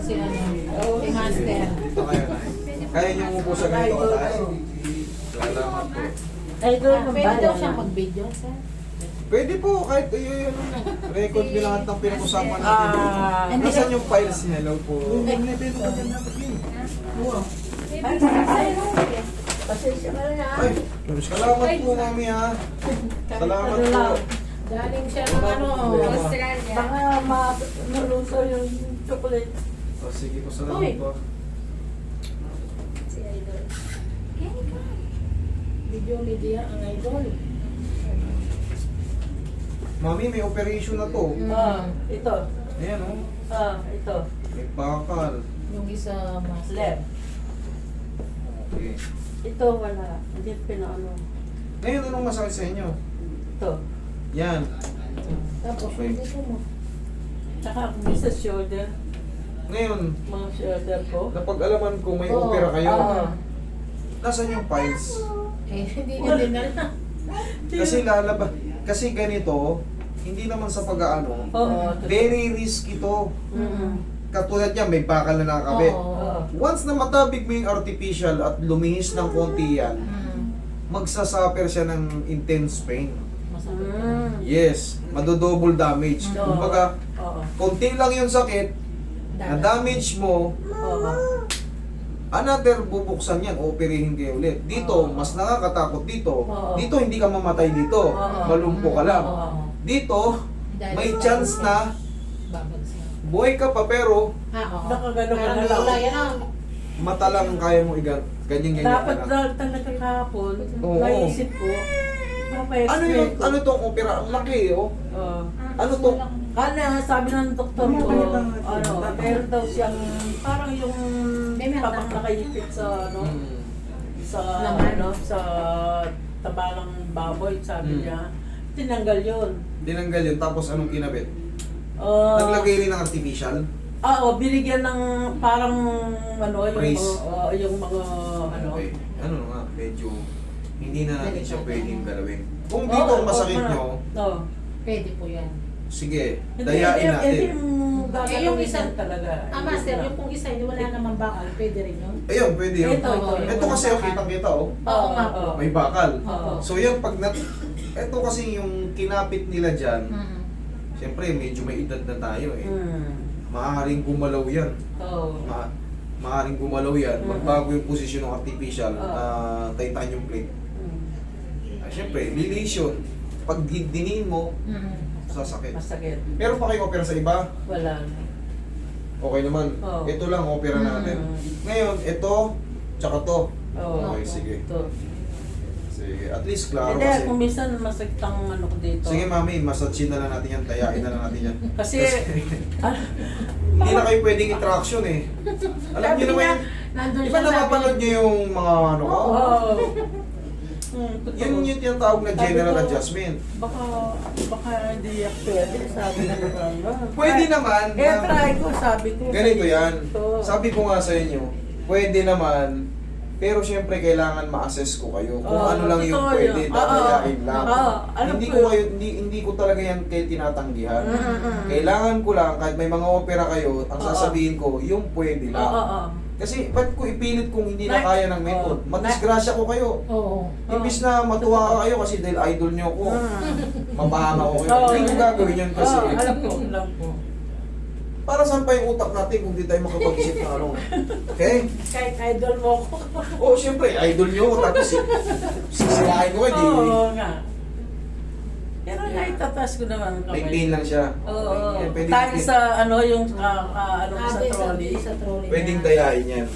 si Master. Ito kayo na. Kaya niyo umupo sa ganito kataas. Salamat po. Ay, doon ang Pwede daw bayan. siya mag-video, sir. Pwede po, kahit yun. Record din lahat ng pinag-usapan natin. Nasaan yung files niya? Hello po. Pasensya ka na. Ay, salamat po, mami ha. Salamat po. Galing siya ng Australia. Baka maluso yung chocolate. O, sige po, salamat po. Video media ang idol. Mami, may operation na to. Ito. Ayan o. Ito. May bakal. Yung isa Master. Left. Okay. Ito wala. Hindi pinaano. Ngayon, anong masakit sa inyo? Ito. Yan. Tapos Okay. yung dito mo. Tsaka kung sa shoulder. Ngayon, Mga shoulder ko. napag-alaman ko may Oo. opera kayo. Ah. Nasaan yung files? Eh, hindi niya din alam. Kasi lalaba. Kasi ganito, hindi naman sa pag-aano, Oo. very risky to. Katulad niya, may bakal na nakakabit. Oo. Once na matabig mo yung artificial at lumihis ng konti yan, magsasuffer siya ng intense pain. Masakit. Yes, madodouble damage. Oo. Kumbaga, Oo. konti lang yung sakit, na damage mo, Oo. another bubuksan yan, operahin kayo ulit. Dito, Oo. mas nakakatakot dito. Oo. Dito, hindi ka mamatay dito. Oo. Malumpo ka lang. Oo. Dito, Dahil may sa- chance na Babagsak. buhay ka pa pero Oo. Nakagano ka Parang na lang. wala yan ang. mata lang kaya mo ganyan-ganyan Dapat ka na. lang talaga kahapon, Oo. naisip ko, Ano yung, ano tong opera? Ang laki, oh. Ano to? Kana, sabi ng doktor ko, meron daw siyang, parang yung papak nakaipit sa, Hmm. sa, Laman. sa tabalang baboy, sabi Hmm. niya. Tinanggal yun. Dinanggal yun, tapos anong kinabit? Ah, Naglagay rin ng artificial? binigyan ng parang, yung Brace. yung mga, Okay. Ano nga, medyo hindi na natin siya pwedeng galawin. Kung Oo, dito ang masakit oo, nyo, oo. Pwede po yan. sige, Hindi, dayain hindi natin. yung Eh, yung isa- talaga. Master, yung kung isa, hindi wala namang bakal. Pwede rin yun. Ayun, pwede yun. Ito. Ito kasi, oh, kitang-kita, oh. Oo nga po. May bakal. Oo. So yan, pag ito kasi yung kinapit nila dyan, siyempre medyo may edad na tayo eh. Maaaring gumalaw yan. Oo. Maaaring gumalaw yan. Mm. Magbago yung posisyon ng artificial Oo. titanium plate. Siyempre, lilation. Pag dinin mo, sasakit. Masakit. Meron pa kayong opera sa iba? Wala na. Okay naman. Oo. Ito lang opera natin. Ngayon, ito, tsaka to. Oo. Okay, sige. Ito. Sige, at least klaro Hindi, kasi. kung minsan masakit ang ano ko dito. Sige mami, massage na lang natin yan, tayain na lang natin yan. Kasi, Hindi na kayo pwedeng i-traction eh. Alam niyo naman yung, Nandun di ba napapanood niyo yung mga ano ko? Oo. Yun yung tinatawag na general adjustment. Baka hindi pwede, sabi na Pwede naman. Eh, try ko, sabi ko. Ganito yan. Ito. Sabi ko nga sa inyo, pwede naman, pero siyempre kailangan ma-assess ko kayo kung Oo, ano lang yung totoo pwede, yun. tatayain lang. Oo, alam Hindi ko ko yun. kayo, hindi ko talaga yan kayo tinatanggihan. Mm. Kailangan ko lang, kahit may mga opera kayo, ang Oo. sasabihin ko, yung pwede lang. Oo. Kasi ba't ko ipilit kung hindi na Like, kaya ng method? oo. Madisgrasya ko kayo. Oo. Imbis na matuwa ka kayo kasi dahil idol nyo ko, mapahanga ko kayo. Oo. Hindi ko gagawin yun kasi. Oo, alam ko. Para saan pa yung utak natin kung di tayo makapag-isip na ano? Okay? Kahit idol mo ko. Oo, siyempre, idol nyo ko. Tapos sisirahin ko kayo. Oo nga. Pero naitatas ko naman ang May kamay. pain lang siya. Oo. Yan, pwede- Tayo sa ano yung ano sa Ate, trolley. sa trolley. Pwedeng dayain yan.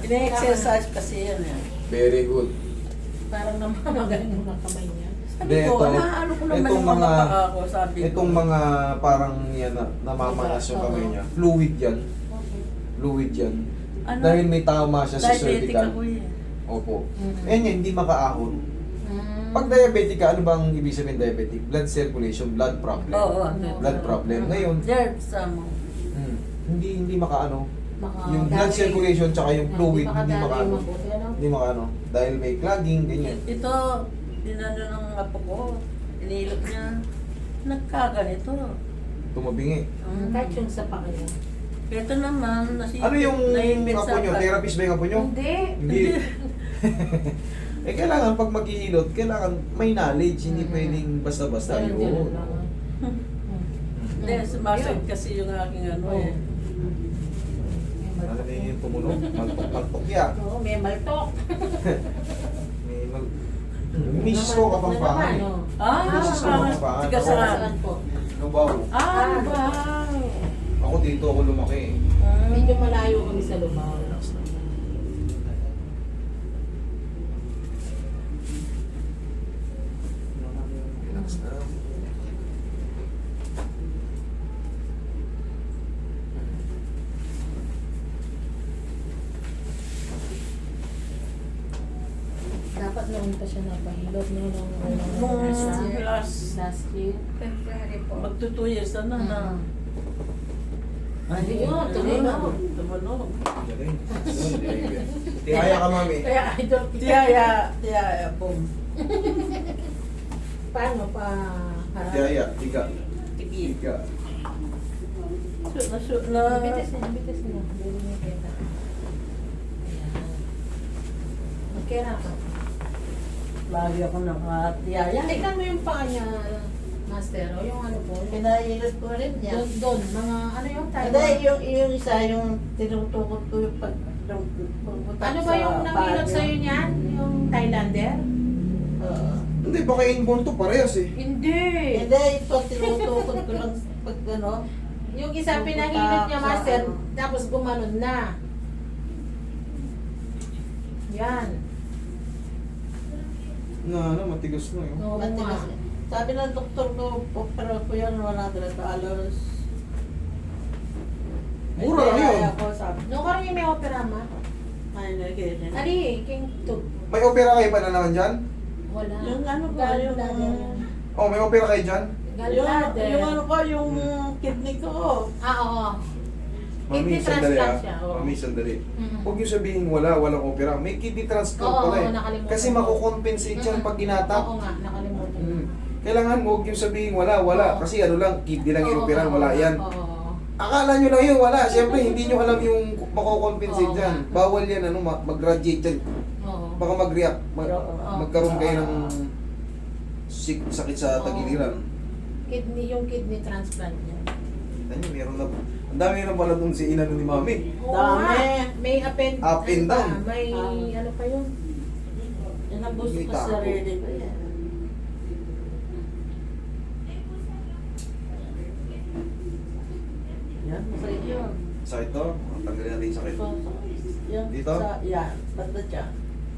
Ine-exercise kasi yan eh. Very good. Parang namamagaling yung mga kamay niya. Sabi Hindi, ko, ito- ano ko naman itong yung mga- mga ako, sabi ko. Itong mga parang yan na namamanas yung kamay niya. Fluid yan. Fluid yan. Ano? Dahil may tama siya sa Diabetic cervical. ako eh. Opo. Mhm. Yan yan, hindi makaahon. Pag diabetic ka, ano bang ibig sabihin diabetic? Blood circulation, blood problem. Oo. Blood problem. Ngayon, There, sa mo. hindi makaano. Yung blood circulation tsaka yung fluid, hindi makaano. Hindi makaano. Dahil may clogging, ganyan. Ito, dinano ng apo ko. Inilot niya. Nagkaganito. Tumabingi. Kahit yung sa pakaya. Ito naman, Ano yung naimbit apo sa nyo? akin. Therapist ba yung apo nyo? Hindi. Hindi. Kailangan pag maghihilot, kailangan may knowledge, hindi pwedeng basta-basta Ganun, ganun yun. lang. Hindi, sumasag kasi yung aking ano Oo. eh. Ano na yung tumunog? Maltok yan. Oo, may maltok. May Misis ko kapampangan. Naman, oh. Misis ko kapampangan. Tiga saan? Saan po? Nubaw. Ah, wow! Ako dito ako lumaki. Medyo malayo kami sa Lubao. Relax lang. Relax lang. Dapat noon pa siya napahilot no, Nung last year. last year. February po. magto 2 years na na. Ay, yun, tumunog. Tumunog. Galing. Tihaya ka, mami. Kaya idol kita. Tiyaya, boom. Paano pa? Tihaya. Tiga. Tigi. Tiga. Shoot na. Bitis na, bitis na. Hindi niya kita. Ayan. Magkera ka. Lagi ako nakatiyaya. Tingnan mo yung paa niya, Master. O yung ano po. Yung Pinahilot ko rin niya. doon, mga ano yung tayo? Hindi, yung isa, yung tinutukot ko yung pagbutak Ano ba yung nangilot sa'yo niyan? Yung Thailander? Hindi, baka inborn to parehas eh. Hindi. Hindi, ito tinutukot ko lang pag ano. Yung isa Yung pinahilot niya, butak sa Master, ano. tapos gumanon na. Yan. Na, ano, matigas na yun. Oo nga. Matigas. Sabi ng doktor ko, opera ko yan, $100. Mura lang yun. Ako, sabi, No, karong yung may opera, ma. ay, nagkita. Ali, king tug. May opera kayo pa na naman dyan? Wala. Yung ano ba, yung... Gallbladder. Oh, may opera kayo dyan? Gallbladder. Yung ano ko, yung kidney ko. Ah, oo. Mami, Kidney sandali transplant ah. siya, oo. Mami, sandali. Mm. Huwag niyo sabihin walang opera. May kidney transplant Oo, pala eh. oo, nakalimutan Kasi ko. makukompensate yan pag ginatak. Oo nga, nakalimutan. Mm. Kailangan huwag yung sabihin wala. Oo. Kasi ano lang, kidney lang Oo, inoperan, oo, wala yan. Oo. Akala nyo lang yun, wala. Siyempre, hindi nyo alam yung makukompensate Oo. dyan. Bawal yan, ano, mag-radiate yan. Oo. Baka mag-react. Oo. Magkaroon kayo ng sakit sa Oo. tagiliran. Yung kidney transplant niya. Kita nyo, meron na. Ang dami na pala dun si inano ni Mami. Oo Dami. nga. May up and Up and ano pa, down. May ano pa yun. Inabos May ko sa tako. sarili ko yan. Yan, masakit yun. Sakit to? Tanggalin natin yung sakit. Yan, Dito? Sa, yan, banda dyan.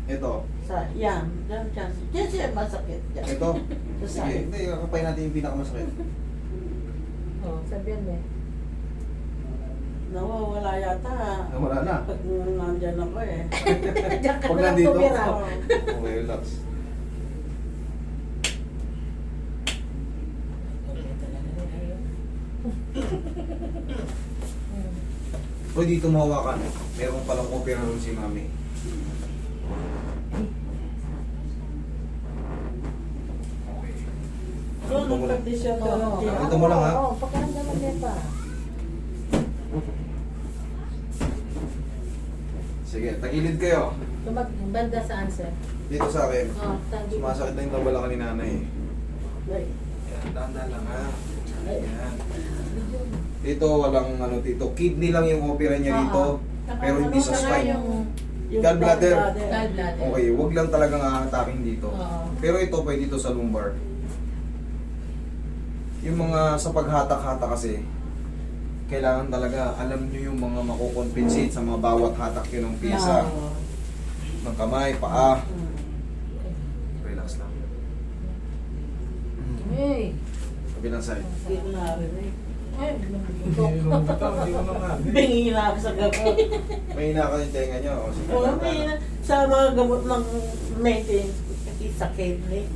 Ito. Sa, yan, dyan, dyan. Dyan siya masakit. Dyan. Ito. Sa Sige, side. hindi. Kakapay natin yung pinakamasakit. Oo, sabihan mo. Nawawala yata. Wala na. Pag nandyan ako eh. Diyan ka Pag na lang nandito. tumira. Okay, relax. O dito mahawakan. Meron palang opera ron si Mami. Okay. Doon, ang kondisyon ko. Oo. Dito mo lang, ha? Oo, pagkaramdaman niya pa. Sige, tagilid kayo. Banda saan, sir? Dito sa akin. Oo, tagi. Sumasakit na yung tabala ni nanay. Ay, Yan, dahan lang ha. Yan. Dito walang ano dito. Kidney lang yung opera niya dito. Pero hindi sa spine. yung Gallbladder. Gallbladder. Okay, wag lang talagang aataking dito. Oo. Pero ito pwede dito sa lumbar. Yung mga sa paghatak-hatak kasi, kailangan talaga alam nyo yung mga makukompensate sa mga bawat hatak yun ng piyesa. Oo. Ng kamay, paa. Mm. Relax lang. Hey. Kabilang side. Hindi ko narinig. Ay, Bingi na ako sa gamot. May hinaka yung tenga nyo. O, sige, Oo, tanda na. sa mga gamot ng maintenance, kasi sa kidney.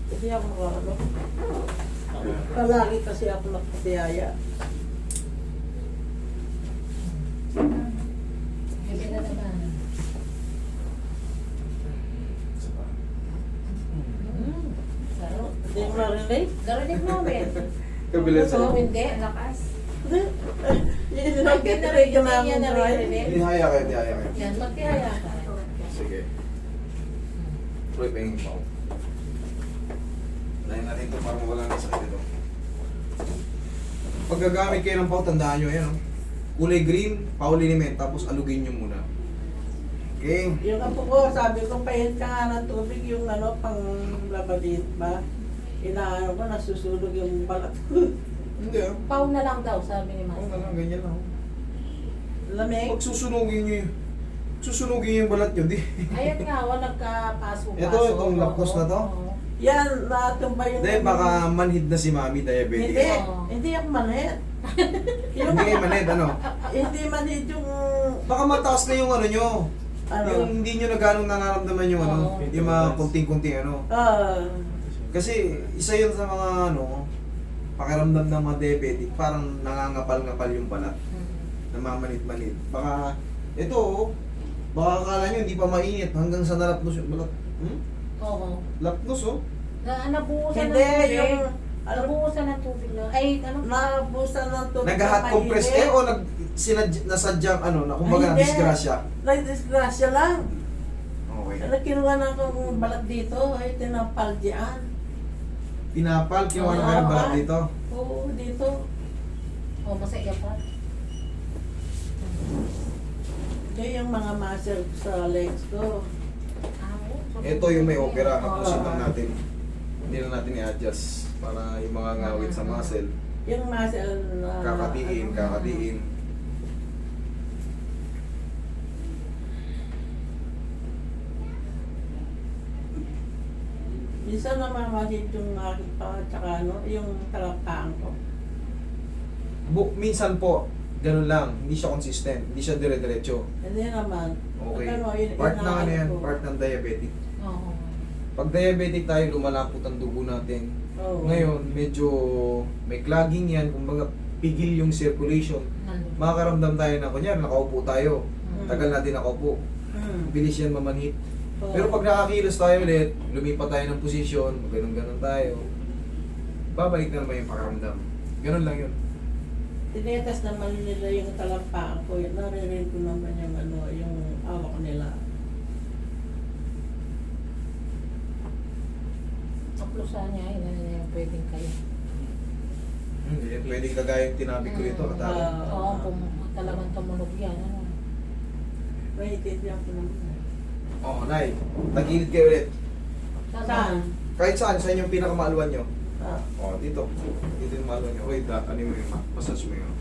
Kasi ako ano. Palagi kasi ako nakatiyaya. Gabi na naman. Sarap. Hindi mo narinig? Narinig namin. Kabilang So, side. hindi. Lakas. Hindi. Yun Ay, ang hindi niya namin naririnig. Ihaya kayo, ihaya kayo. Yan, magtihaya ka. Sige. Tuloy pa yung pao. Lain natin ito para wala na sakit ito. Pag gagamit kayo ng pao, tandaan nyo yan. Kulay green, pao liniment, tapos alugin nyo muna. Okay. Yung apo ko, sabi ko, pahit ka nga ng tubig yung ano, pang labadit ba? Inaano ko, nasusunog yung balat ko. Hindi ah. Pau na lang daw, sabi ni Oo Master. na lang, ganyan lang. Lamig. Pag susunugin yung balat nyo, di. Ayan nga, walang kapasok-pasok. Ito, itong lapos na to? Oo. Yan, natumba yung... Hindi, baka manhid na si Mami, diabetic. Hindi, Oo. hindi ako manhid. Yung, Hindi kayo manhid, ano? hindi manhid yung... Baka mataas na yung ano nyo. Ano? Yung hindi nyo na ganong nararamdaman yung ano, Oo. yung mga kunting-kunting ano. Kasi isa yun sa mga ano, pakiramdam ng mga diabetic, parang nangangapal-ngapal yung balat, namamanit-manit. Baka, ito, baka akala nyo hindi pa mainit hanggang sa nalapnos yung balat. Oo. Lapnos oh. Nabuhusan ng Hindi, tubig. yung... Ano, Nabuhusan ng tubig lang. Ay, ano? nabusan ng tubig. Nag-hot na compress mainit. o nasadyang ano, na kumbaga Ay, hindi. disgrasya. Nag-disgrasya lang. Okay. Ano, kinuha na akong balat dito, ay tinampal diyan. Pinapal, kinuha na kayo ng balat dito. Oo, dito. Oh, masaya pa. Kaya yung mga muscle sa legs ko. Ito yung may opera, tapusin Oo. lang natin. Hindi lang natin i-adjust para yung mga ngawit sa muscle. Yung muscle na... Kakatiin, kakatiin. Minsan namamasid yung aking pa, tsaka ano, yung talampaan ko. Minsan po, ganun lang. Hindi siya consistent. Hindi siya dire-diretso. Hindi naman. Okay. Pero yun- Part yun ng ang ano yan, ko. part ng diabetic. Oo. Pag diabetic tayo, lumalapot ang dugo natin. Oo. Ngayon, medyo may clogging yan. Kumbaga, pigil yung circulation. Nandun. Makakaramdam tayo na, kunyari, nakaupo tayo. Mm. Tagal natin nakaupo. Bilis yan mamanhit. Oo. Pero pag nakakilos tayo ulit, lumipat tayo ng posisyon, ganun-ganun tayo, babalik na naman yung pakaramdam. Ganun lang yun. Tinetas naman nila yung talampaan ko. Naririnig ko naman yung ano, yung awak nila. Kaplusan niya, yun na yung pwedeng kayo. Hindi, pwedeng kagaya yung tinabi ko ito. Mm. Atala. Oo, kung talagang tumunog yan. Ano? Naiintindihan ko naman. Oo, Nay. Tagilid kayo ulit. Saan? Kahit saan yung pinakamaluan nyo. Ah, Oo, dito. Dito yung maluan nyo. Okay, ano mo yung massage mo yun.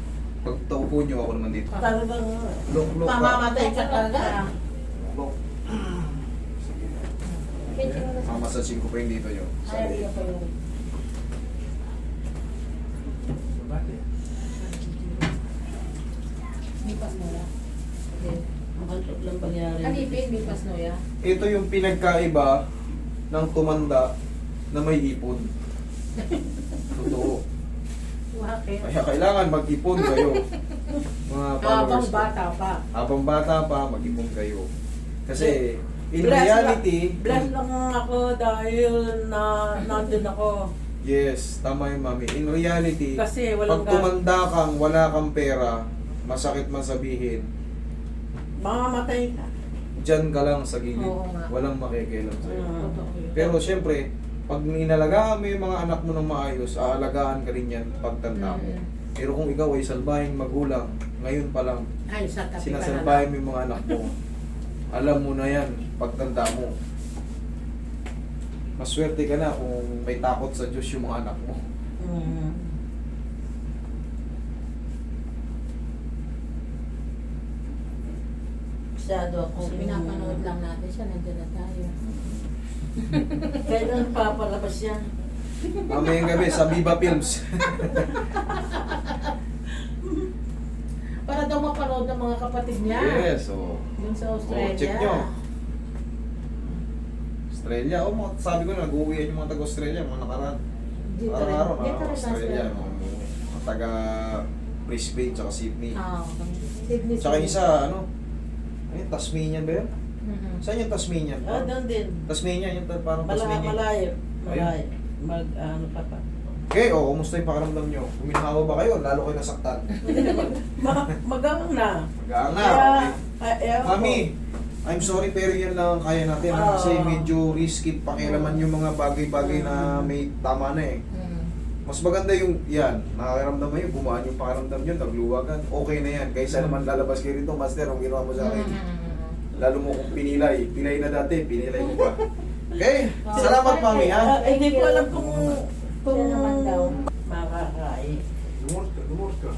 Pag taupo nyo, ako naman dito. talagang Look ka. mamamatay ka talaga. Look. Sige. Pinching mo na sa... Mamassaging ko pa yung dito nyo. Sa Ay, leeg. ako yun. Mipas mo ya. Okay. Makantok lang pangyari. Alipin, mipas mo ya. Ito yung pinagkaiba ng tumanda na may ipon. Totoo. Bakit? Kaya kailangan mag-ipon kayo. Mga followers Habang ko. bata pa. Habang bata pa, mag-ipon kayo. Kasi, in Bless reality, Bless lang ako dahil nandun ako. yes, tama yung mami. In reality, Kasi pag walang tumanda kang wala kang pera, masakit man sabihin, mamamatay ka. dyan ka lang sa gilid. Oo nga. Walang makikialam sa'yo. Totoo yun. Pero syempre, pag inalagaan mo yung mga anak mo ng maayos, aalagaan ka rin yan pagtanda mo. Mm. Pero kung ikaw ay salbahing magulang, ngayon pa lang, Ay, sa tabi ka na sinasalbahin mo yung mga anak mo, alam mo na yan, pagtanda mo. Maswerte ka na kung may takot sa Diyos yung mga anak mo. Mm. Masyado ako. Kung pinapanood lang natin siya, nandiyan na tayo. Kailan papalabas yan? Mamayang gabi sa Viva Films. Para daw mapanood ng mga kapatid niya. Yes, so. Dun sa Australia. check nyo. Australia, sabi ko na, nag-uwian yung mga taga-Australia, mga nakaraan. Dito rin. Araw-araw, Dito rin sa Australia, Australia. mga taga Brisbane, tsaka Sydney. Ah, Sydney. Tsaka isa, ayun, Tasmanian ba yun? Mhm. Saan yung Tasmanian? Ah, doon din. Tasmanian, yung parang Tasmanian. Malayo. Ayun. Malayo. Ano pa pa. Okay, o kumusta yung pakiramdam nyo? Kuminahawa ba kayo? Lalo kayo nasaktan. Magang na. Magaan na. Kaya, Mami, I'm sorry pero yan lang ang kaya natin. Kasi medyo risky pakialaman yung mga bagay-bagay na may tama na eh. Mas maganda yung yan, nakakiramdam mo yun, gumaan yung pakiramdam nyo, nagluwagan, okay na yan. Kaysa naman lalabas kayo rito, master, ang ginawa mo sa akin. Lalo mo kung pinilay na dati, pinilay mo pa. Okay, salamat mami ha. Hindi ko alam kung Siya naman daw. makakain. Lumos ka.